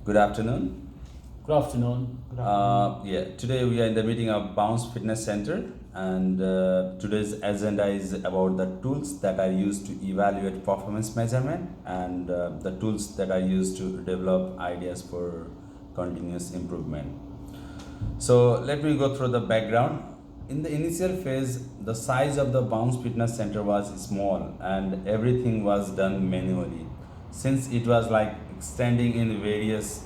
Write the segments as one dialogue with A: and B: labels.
A: Good afternoon.
B: Good afternoon.
A: Yeah, today we are in the meeting of Bounce Fitness Center, and today's agenda is about the tools that are used to evaluate performance measurement and the tools that are used to develop ideas for continuous improvement. So let me go through the background. In the initial phase, the size of the Bounce Fitness Center was small and everything was done manually. Since it was like extending in various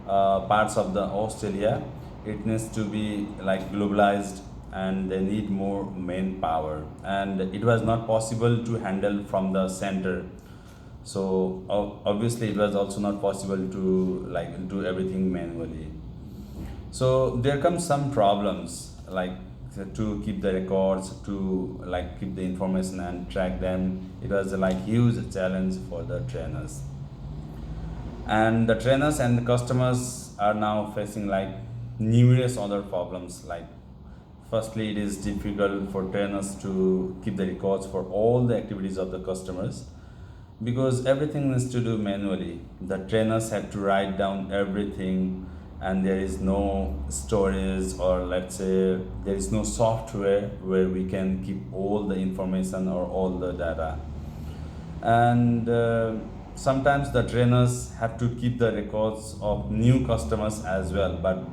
A: parts of the Australia, it needs to be like globalized and they need more manpower. And it was not possible to handle from the center, so obviously it was also not possible to like do everything manually. So there come some problems like to keep the records, to like keep the information and track them. It was like huge challenge for the trainers, and the trainers and the customers are now facing like numerous other problems. Like firstly, it is difficult for trainers to keep the records for all the activities of the customers because everything needs to do manually. The trainers have to write down everything, and there is no storage, or let's say there is no software where we can keep all the information or all the data. And sometimes the trainers have to keep the records of new customers as well, but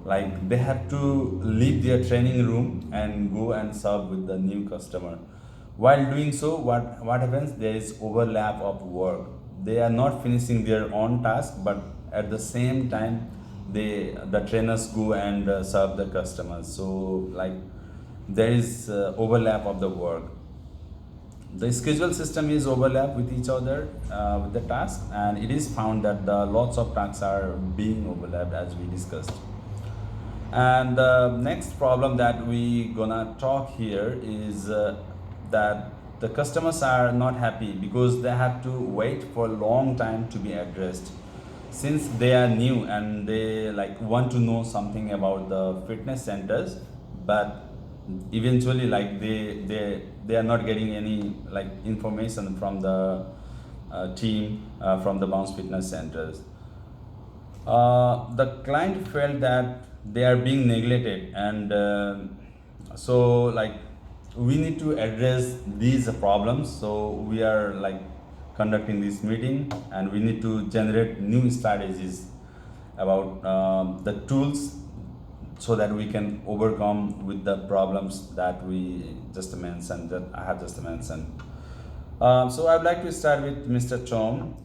A: like they have to leave their training room and go and serve with the new customer. While doing so, what happens, there is overlap of work. They are not finishing their own task, but at the same time the trainers go and serve the customers. So like there is overlap of the work. The schedule system is overlap with each other with the task, and it is found that the lots of tasks are being overlapped as we discussed. And the next problem that we gonna talk here is that the customers are not happy because they have to wait for a long time to be addressed, since they are new and they like want to know something about the fitness centers, but eventually like they are not getting any like information from the team from the Bounce Fitness Centers. The client felt that they are being neglected, and so like we need to address these problems. So we are like conducting this meeting, and we need to generate new strategies about the tools so that we can overcome with the problems that we just mentioned, that I have just mentioned. So I'd like to start with Mr. Tom.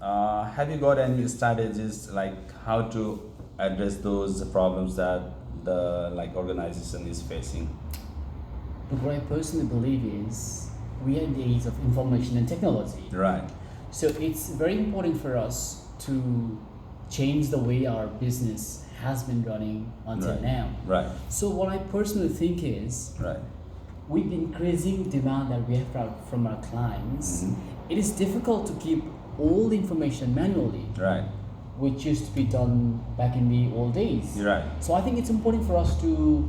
A: Have you got any strategies like how to address those problems that the like organization is facing?
B: But what I personally believe is we are in the age of information and technology.
A: Right,
B: So it's very important for us to change the way our business has been running until
A: right,
B: now.
A: right,
B: So what I personally think is
A: right.
B: with the increasing demand that we have from our clients,
A: Mhm.
B: it is difficult to keep all the information manually,
A: Right,
B: which used to be done back in the old days.
A: you're right,
B: So I think it's important for us to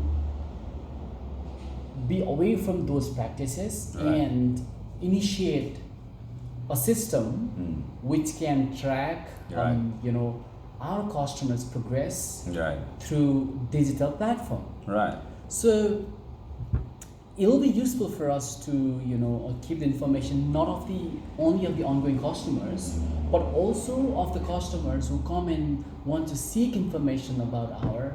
B: be away from those practices
A: Right.
B: and initiate a system which can track,
A: Right.
B: our customers' progress
A: right,
B: through digital platform.
A: right,
B: So it'll be useful for us to keep the information not of the only of the ongoing customers, but also of the customers who come and want to seek information about our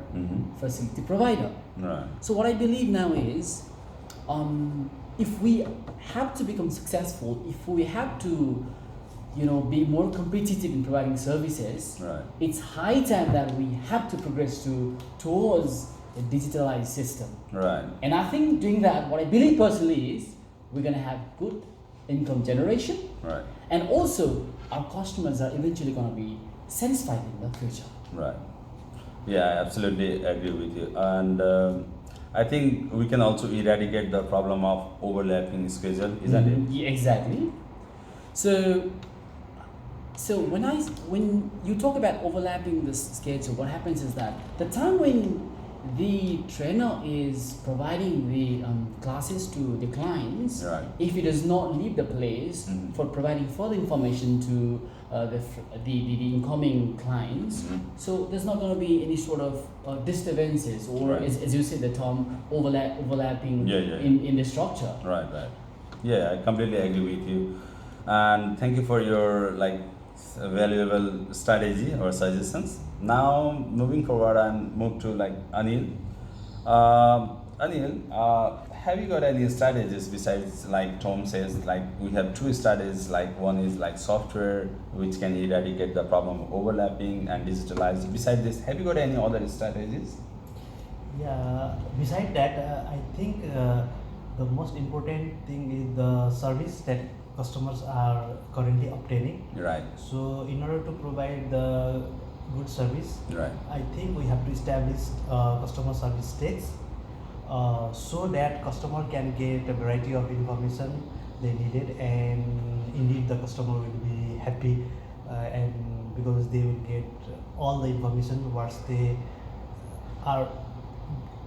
B: facility provider.
A: right,
B: So what I believe now is, if we have to become successful, if we have to, be more competitive in providing services,
A: right,
B: it's high time that we have to progress towards a digitalized system.
A: right,
B: And I think doing that, what I believe personally is, we're gonna have good income generation,
A: right,
B: and also our customers are eventually gonna be satisfied in the future.
A: right. Yeah, I absolutely agree with you. And I think we can also eradicate the problem of overlapping schedule, isn't it?
B: Yeah, exactly. So when you talk about overlapping the schedule, what happens is that the time when the trainer is providing the classes to the clients,
A: Right.
B: if he does not leave the place
A: Mhm.
B: for providing further information to the incoming clients,
A: Mhm.
B: so there's not going to be any sort of disturbances or,
A: Right.
B: as you said, the term overlapping
A: Yeah, yeah.
B: in the structure.
A: Right, right. Yeah, I completely agree with you. And thank you for your like valuable strategy or suggestions. Now moving forward and move to like Anil. Anil, have you got any strategies besides like Tom says, like we have two strategies, like one is like software which can eradicate the problem of overlapping and digitalize. Besides this, have you got any other strategies?
C: Yeah, beside that, I think the most important thing is the service that customers are currently obtaining.
A: Right,
C: So, in order to provide the good service,
A: right,
C: I think we have to establish customer service stakes so that customer can get a variety of information they needed, and indeed the customer will be happy and because they will get all the information what they are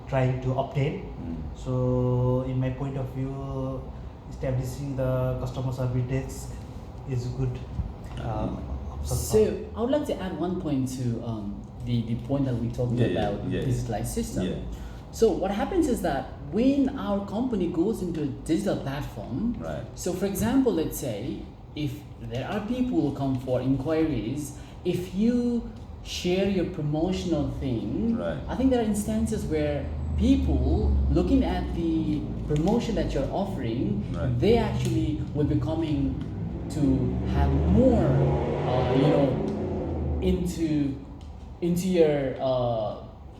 C: trying to obtain.
A: Mm.
C: So, in my point of view, establishing the customer service desk is good. Option.
B: So I would like to add one point to the point that we talked
A: Yeah, yeah,
B: about
A: yeah.
B: digitalized system.
A: Yeah.
B: So what happens is that when our company goes into a digital platform,
A: Right.
B: so for example, let's say if there are people who come for inquiries, if you share your promotional thing,
A: Right.
B: I think there are instances where people looking at the promotion that you're offering,
A: Right.
B: they actually will be coming to have more, into your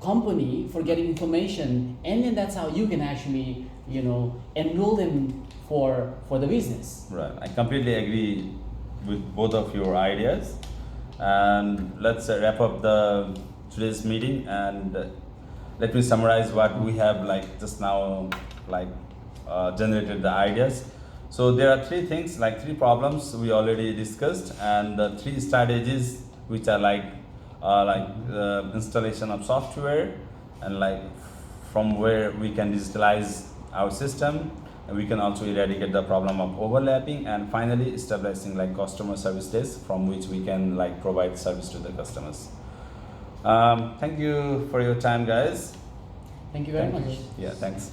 B: company for getting information, and then that's how you can actually enroll them for the business.
A: Right. I completely agree with both of your ideas. And let's wrap up the today's meeting, and let me summarize what we have like just now like generated the ideas. So there are three things, like three problems we already discussed, and the three strategies which are like installation of software, and like from where we can digitalize our system, and we can also eradicate the problem of overlapping, and finally establishing like customer service desk from which we can like provide service to the customers. Thank you for your time, guys.
B: Thank you very
A: Thank you.
B: much.
A: Yeah, thanks.